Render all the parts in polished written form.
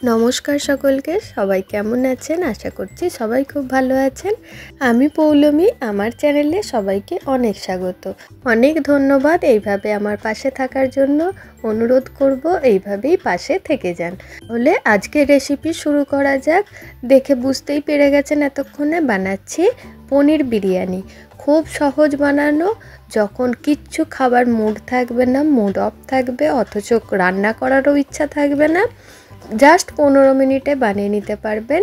নমস্কার সকলকে, সবাই কেমন আছেন? আশা করছি সবাই খুব ভালো আছেন। আমি পৌলমী, আমার চ্যানেলে সবাইকে অনেক স্বাগত, অনেক ধন্যবাদ। এইভাবে আমার পাশে থাকার জন্য অনুরোধ করব, এইভাবেই পাশে থেকে যান। তাহলে আজকের রেসিপি শুরু করা যাক। দেখে বুঝতেই পেরে গেছেন এতক্ষণে বানাচ্ছি পনির বিরিয়ানি। খুব সহজ বানানো, যখন কিচ্ছু খাবার মুড থাকবে না, মুড অফ থাকবে, অথচ রান্না করারও ইচ্ছা থাকবে না, জাস্ট 15 মিনিটে বানিয়ে নিতে পারবেন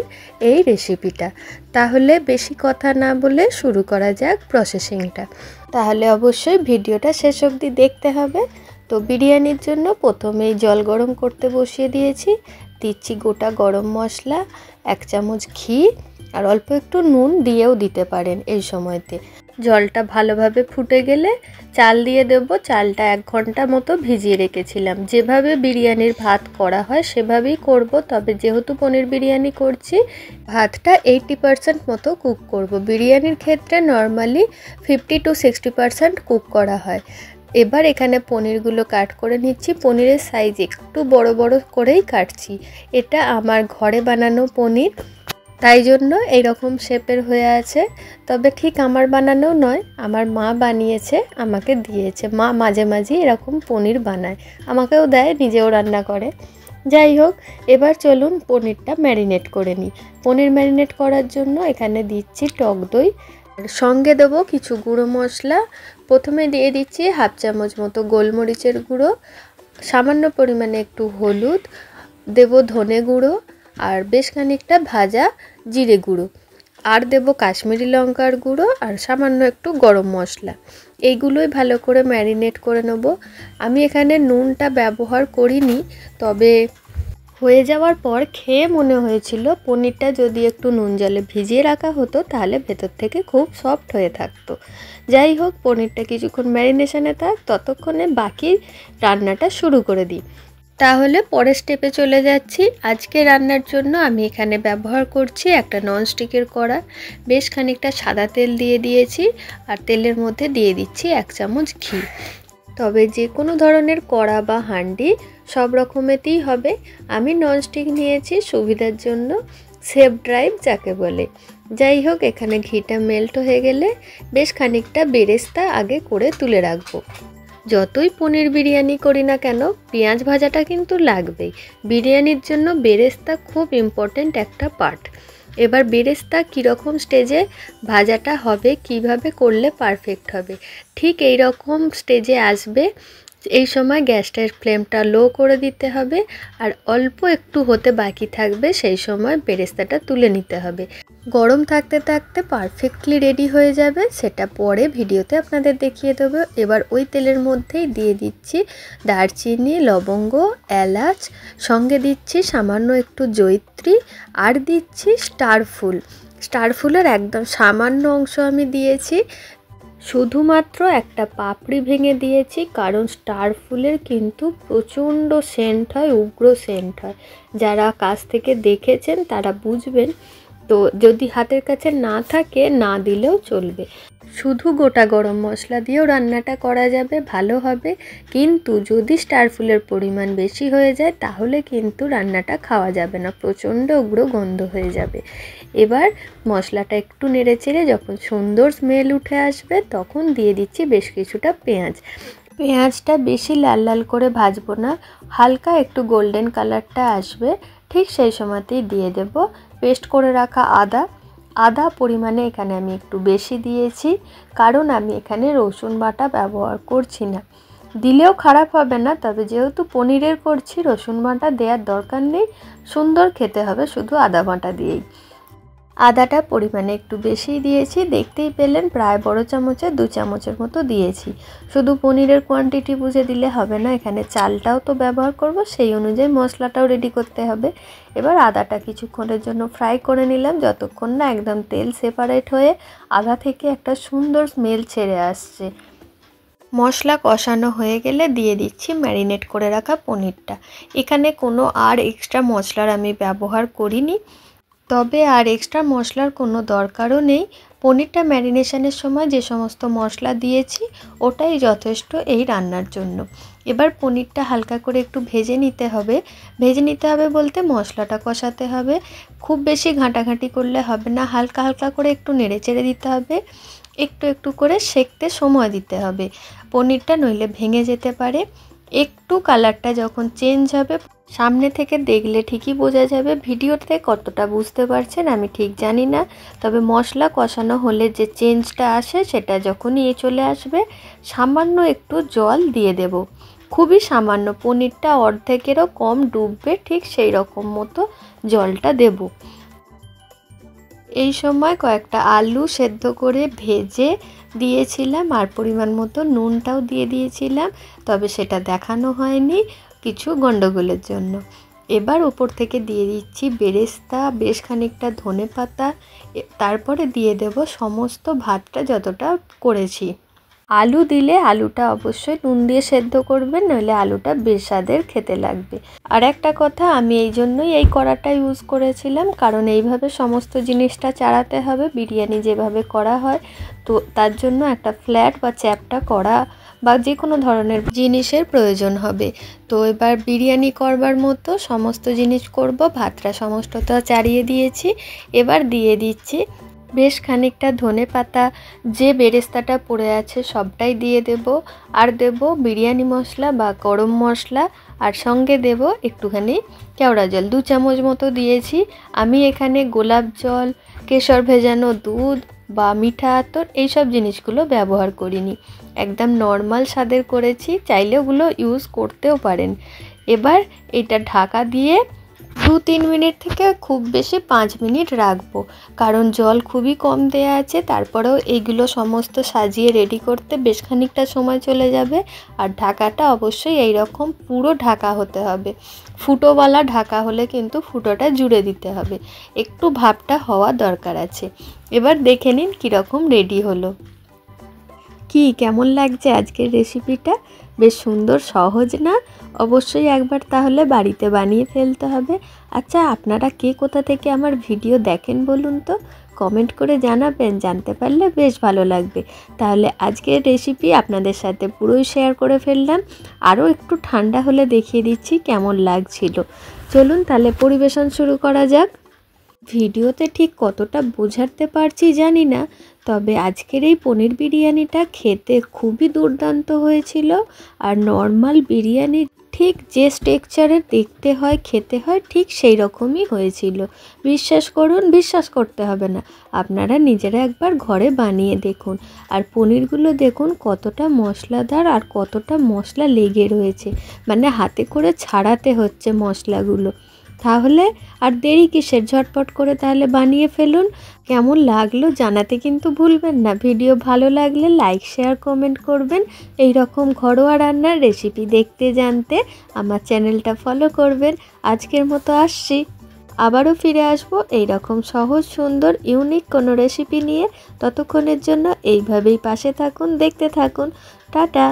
এই রেসিপিটা। তাহলে বেশি কথা না বলে শুরু করা যাক প্রসেসিংটা। তাহলে অবশ্যই ভিডিওটা শেষ অবধি দেখতে হবে। তো বিরিয়ানির জন্য প্রথমেই জল গরম করতে বসিয়ে দিয়েছি। দিচ্ছি গোটা গরম মশলা, 1 চামচ ঘি আর অল্প একটু নুন দিয়েও দিতে পারেন এই সময়তে। জলটা ভালোভাবে ফুটে গেলে চাল দিয়ে দেবো। চালটা 1 ঘন্টা মতো ভিজিয়ে রেখেছিলাম। যেভাবে বিরিয়ানির ভাত করা হয় সেভাবেই করব, তবে যেহেতু পনির বিরিয়ানি করছি ভাতটা 80% মতো কুক করব। বিরিয়ানির ক্ষেত্রে নর্মালি 50 to 60% কুক করা হয়। এবার এখানে পনিরগুলো কাট করে নিচ্ছি। পনিরের সাইজ একটু বড় বড় করেই কাটছি। এটা আমার ঘরে বানানো পনির, তাই জন্য এইরকম শেপের হয়ে আছে। তবে ঠিক আমার বানানো নয়, আমার মা বানিয়েছে, আমাকে দিয়েছে। মা মাঝে মাঝে এরকম পনির বানায়, আমাকেও দেয়, নিজেও রান্না করে। যাই হোক, এবার চলুন পনিরটা ম্যারিনেট করে নিই। পনির ম্যারিনেট করার জন্য এখানে দিচ্ছি টক দই, সঙ্গে দেবো কিছু গুঁড়ো মশলা। প্রথমে দিয়ে দিচ্ছি 1/2 চামচ মতো গোলমরিচের গুঁড়ো, সামান্য পরিমাণে একটু হলুদ দেব, ধনে গুঁড়ো আর বেশ খানিকটা ভাজা জিরে গুঁড়ো, আর দেব কাশ্মীরি লঙ্কার গুঁড়ো আর সামান্য একটু গরম মশলা। এইগুলোই ভালো করে ম্যারিনেট করে নেব। আমি এখানে নুনটা ব্যবহার করিনি, তবে হয়ে যাওয়ার পর খেয়ে মনে হয়েছিল পনিরটা যদি একটু নুন জলে ভিজিয়ে রাখা হতো তাহলে ভেতর থেকে খুব সফট হয়ে থাকতো। যাই হোক, পনিরটা কিছুক্ষণ ম্যারিনেশনে থাক, ততক্ষণে বাকি রান্নাটা শুরু করে দিই। তাহলে পরের স্টেপে চলে যাচ্ছি। আজকে রান্নার জন্য আমি এখানে ব্যবহার করছি একটা ননস্টিকের কড়া। বেশ খানিকটা সাদা তেল দিয়ে দিয়েছি আর তেলের মধ্যে দিয়ে দিচ্ছি 1 চামচ ঘি। তবে যে কোনো ধরনের কড়া বা হাঁডি সব রকমেতেই হবে। আমি ননস্টিক নিয়েছি সুবিধার জন্য, সেফ ড্রাইভ যাকে বলে। যাই হোক, এখানে ঘিটা মেল্ট হয়ে গেলে বেশ খানিকটা বেরেস্তা আগে করে তুলে রাখবো। যতই পনির বিরিয়ানি করি না কেন, পেঁয়াজ ভাজাটা কিন্তু লাগবেই। বিরিয়ানির জন্য বেরেস্তা খুব ইম্পর্ট্যান্ট একটা পার্ট। এবার বেরেস্তা কীরকম স্টেজে ভাজাটা হবে, কিভাবে করলে পারফেক্ট হবে, ঠিক এই রকম স্টেজে আসবে। এই সময় গ্যাসটার ফ্লেমটা লো করে দিতে হবে আর অল্প একটু হতে বাকি থাকবে, সেই সময় বেরেস্তাটা তুলে নিতে হবে। গরম থাকতে থাকতে পারফেক্টলি রেডি হয়ে যাবে, সেটা পরে ভিডিওতে আপনাদের দেখিয়ে দেবো। এবার ওই তেলের মধ্যেই দিয়ে দিচ্ছি দারচিনি, লবঙ্গ, এলাচ, সঙ্গে দিচ্ছি সামান্য একটু জয়িত্রী আর দিচ্ছি স্টার ফুল। স্টার ফুলের একদম সামান্য অংশ আমি দিয়েছি, শুধুমাত্র একটা পাপড়ি ভেঙে দিয়েছি, কারণ স্টার ফুলের কিন্তু প্রচণ্ড সেন্ট হয়, উগ্র সেন্ট হয়। যারা কাছ থেকে দেখেছেন তারা বুঝবেন। তো যদি হাতের কাছে না থাকে, না দিলেও চলবে। শুধু গোটা গরম মশলা দিয়েও রান্নাটা করা যাবে, ভালো হবে। কিন্তু যদি স্টার ফুলের পরিমাণ বেশি হয়ে যায় তাহলে কিন্তু রান্নাটা খাওয়া যাবে না, প্রচণ্ড উগ্র গন্ধ হয়ে যাবে। এবার মশলাটা একটু নেড়েচেড়ে যখন সুন্দর স্মেল উঠে আসবে তখন দিয়ে দিচ্ছি বেশ কিছুটা পেঁয়াজ। পেঁয়াজটা বেশি লাল লাল করে ভাজবো না, হালকা একটু গোল্ডেন কালারটা আসবে, ঠিক সেই সময়তেই দিয়ে দেব পেস্ট করে রাখা আদা পরিমাণে এখানে আমি একটু বেশি দিয়েছি, কারণ আমি এখানে রসুন বাটা ব্যবহার করছি না। দিলেও খারাপ হবে না, তবে যেহেতু পনিরের করছি রসুন বাটা দেওয়ার দরকার নেই, সুন্দর খেতে হবে শুধু আদা বাটা দিয়েই। আদাটা পরিমাণে একটু বেশি দিয়েছি, দেখতেই পেলেন প্রায় বড় চামচে 2 চামচের মতো দিয়েছি। শুধু পনিরের কোয়ান্টিটি বুঝে দিলে হবে না, এখানে চালটাও তো ব্যবহার করব, সেই অনুযায়ী মশলাটাও রেডি করতে হবে। এবার আদাটা কিছুক্ষণের জন্য ফ্রাই করে নিলাম, যতক্ষণ না একদম তেল সেপারেট হয়ে আদা থেকে একটা সুন্দর স্মেল ছেড়ে আসছে। মশলা কষানো হয়ে গেলে দিয়ে দিচ্ছি ম্যারিনেট করে রাখা পনিরটা। এখানে কোনো আর এক্সট্রা মশলার আমি ব্যবহার করিনি, তবে আর এক্সট্রা মশলার কোনো দরকারও নেই। পনিরটা ম্যারিনেশনের সময় যে সমস্ত মশলা দিয়েছি ওটাই যথেষ্ট এই রান্নার জন্য। এবার পনিরটা হালকা করে একটু ভেজে নিতে হবে। ভেজে নিতে হবে বলতে মশলাটা কষাতে হবে, খুব বেশি ঘাঁটাঘাঁটি করলে হবে না, হালকা হালকা করে একটু নেড়ে চেড়ে দিতে হবে, একটু একটু করে সেঁকতে সময় দিতে হবে পনিরটা, নইলে ভেঙে যেতে পারে। একটু কালারটা যখন চেঞ্জ হবে, সামনে থেকে দেখলে ঠিকই বোঝা যাবে, ভিডিওতে কতটা বুঝতে পারছেন আমি ঠিক জানি না, তবে মশলা কষানো হলে যে চেঞ্জটা আসে সেটা যখনই চলে আসবে সামান্য একটু জল দিয়ে দেব, খুবই সামান্য, পনিরটা অর্ধেকেরও কম ডুববে ঠিক সেই রকম মতো জলটা দেব। এই সময় কয়েকটা আলু সেদ্ধ করে ভেজে দিয়েছিলাম আর পরিমাণ মতো নুনটাও দিয়ে দিয়েছিলাম, তবে সেটা দেখানো হয়নি কিছু গন্ডগোলের জন্য। এবার উপর থেকে দিয়ে দিচ্ছি বেরেস্তা, বেশ খানিকটা ধনেপাতা, তারপরে দিয়ে দেব সমস্ত ভাতটা যতটা করেছি। আলু দিলে আলুটা অবশ্যই নুন দিয়ে সেদ্ধ করবেন, নইলে আলুটা বেশ স্বাদের খেতে লাগবে। আর একটা কথা, আমি এই জন্যই এই কড়াটা ইউজ করেছিলাম, কারণ এইভাবে সমস্ত জিনিসটা চাড়াতে হবে বিরিয়ানি যেভাবে করা হয়, তো তার জন্য একটা ফ্ল্যাট বা চ্যাপ্টা কড়া বা যে কোনো ধরনের জিনিসের প্রয়োজন হবে। তো এবার বিরিয়ানি করবার মতো সমস্ত জিনিস করব, ভাতটা সমস্তটা চাড়িয়ে দিয়েছি, এবার দিয়ে দিচ্ছি বেশ খানিকটা ধনেপাতা, যে বেরেস্তাটা পড়ে আছে সবটাই দিয়ে দেব, আর দেব বিরিয়ানি মশলা বা গরম মশলা, আর সঙ্গে দেব একটুখানি কেওড়া জল, 2 চামচ মতো দিয়েছি। আমি এখানে গোলাপ জল, কেশর ভেজানো দুধ বা মিঠা আতর এইসব জিনিসগুলো ব্যবহার করিনি, একদম নর্মাল স্বাদের করেছি, চাইলে ওগুলো ইউজ করতেও পারেন। এবার এটা ঢাকা দিয়ে 2-3 মিনিট থেকে খুব বেশি 5 মিনিট রাখবো, কারণ জল খুবই কম দেয়া আছে, তারপরেও এইগুলো সমস্ত সাজিয়ে রেডি করতে বেশ খানিকটা সময় চলে যাবে। আর ঢাকাটা অবশ্যই এই রকম পুরো ঢাকা হতে হবে, ফুটোওয়ালা ঢাকা হলে কিন্তু ফুটোটা জুড়ে দিতে হবে, একটু ভাপটা হওয়া দরকার আছে। এবার দেখে নিন কীরকম রেডি হলো। কি কেমন লাগছে আজকের রেসিপিটা? বেশ সুন্দর, সহজ না? অবশ্যই একবার তাহলে বাড়িতে বানিয়ে ফেলতে হবে। আচ্ছা, আপনারা কে কোথা থেকে আমার ভিডিও দেখেন বলুন তো, কমেন্ট করে জানাবেন, জানতে পারলে বেশ ভালো লাগবে। তাহলে আজকের রেসিপি আপনাদের সাথে পুরোই শেয়ার করে ফেললাম, আরও একটু ঠান্ডা হলে দেখিয়ে দিচ্ছি কেমন লাগছিল। চলুন তাহলে পরিবেশন শুরু করা যাক। ভিডিওতে ঠিক কতটা বোঝাতে পারছি জানি না, তবে আজকের এই পনির বিরিয়ানিটা খেতে খুবই দুর্দান্ত হয়েছিল। আর নর্মাল বিরিয়ানি ঠিক যে টেক্সচারের দেখতে হয় খেতে হয় ঠিক সেই রকমই হয়েছিল। বিশ্বাস করুন, বিশ্বাস করতে হবে না, আপনারা নিজেরা একবার ঘরে বানিয়ে দেখুন। আর পনিরগুলো দেখুন কতটা মশলাদার আর কতটা মশলা লেগে রয়েছে, মানে হাতে করে ছাড়াতে হচ্ছে মশলাগুলো। তাহলে আর দেরি কিসের, ঝটপট করে তাহলে বানিয়ে ফেলুন। কেমন লাগলো জানাতে কিন্তু ভুলবেন না। ভিডিও ভালো লাগলে লাইক, শেয়ার, কমেন্ট করবেন। এই রকম ঘরোয়া রান্নার রেসিপি দেখতে জানতে আমার চ্যানেলটা ফলো করবেন। আজকের মতো আসছি, আবারও ফিরে আসবো এই রকম সহজ, সুন্দর, ইউনিক কোনো রেসিপি নিয়ে। ততক্ষণের জন্য এইভাবেই পাশে থাকুন, দেখতে থাকুন। টাটা।